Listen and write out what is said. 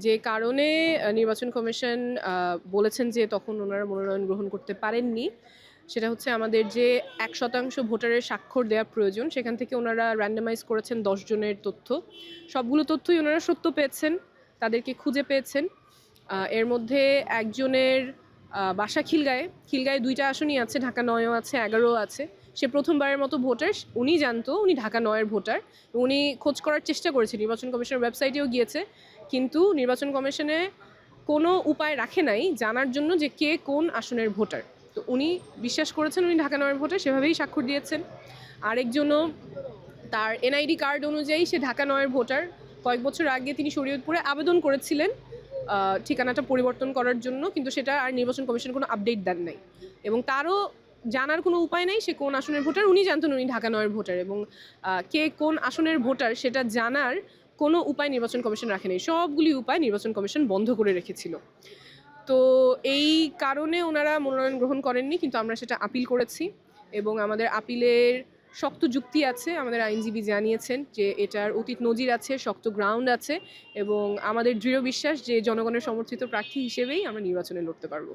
যে কারণে নির্বাচন কমিশন বলেছেন যে তখন ওনারা মনোনয়ন গ্রহণ করতে পারেননি, সেটা হচ্ছে আমাদের যে 1% ভোটারের স্বাক্ষর দেওয়া প্রয়োজন, সেখান থেকে ওনারা র্যান্ডামাইজ করেছেন 10 জনের তথ্য। সবগুলো তথ্যই ওনারা সত্য পেয়েছেন, তাদেরকে খুঁজে পেয়েছেন। এর মধ্যে একজনের বাসা খিলগাঁয়ে, খিলগাঁয়ে 2টা আসনই আছে, ঢাকা 9ও আছে, 11ও আছে। সে প্রথমবারের মতো ভোটার, উনি জানতো উনি ঢাকা 9-এর ভোটার। উনি খোঁজ করার চেষ্টা করেছে, নির্বাচন কমিশনের ওয়েবসাইটেও গিয়েছে, কিন্তু নির্বাচন কমিশনে কোনো উপায় রাখে নাই জানার জন্য যে কে কোন আসনের ভোটার। তো উনি বিশ্বাস করেছেন উনি ঢাকা 9-এর ভোটার, সেভাবেই স্বাক্ষর দিয়েছেন। আরেকজনও তার এনআইডি কার্ড অনুযায়ী সে ঢাকা 9-এর ভোটার। কয়েক বছর আগে তিনি শরীয়তপুরে আবেদন করেছিলেন ঠিকানাটা পরিবর্তন করার জন্য, কিন্তু সেটা আর নির্বাচন কমিশন কোনো আপডেট দেন নাই, এবং তারও জানার কোনো উপায় নেই সে কোন আসনের ভোটার। উনি জানতেন উনি ঢাকা 9-এর ভোটার, এবং কে কোন আসনের ভোটার সেটা জানার কোনো উপায় নির্বাচন কমিশন রাখেনি। সবগুলি উপায় নির্বাচন কমিশন বন্ধ করে রেখেছিল। তো এই কারণে ওনারা মনোনয়ন গ্রহণ করেননি, কিন্তু আমরা সেটা আপিল করেছি এবং আমাদের আপিলের শক্ত যুক্তি আছে। আমাদের আইনজীবী জানিয়েছেন যে এটার অতীত নজির আছে, শক্ত গ্রাউন্ড আছে, এবং আমাদের দৃঢ় বিশ্বাস যে জনগণের সমর্থিত প্রার্থী হিসেবেই আমরা নির্বাচনে লড়তে পারবো।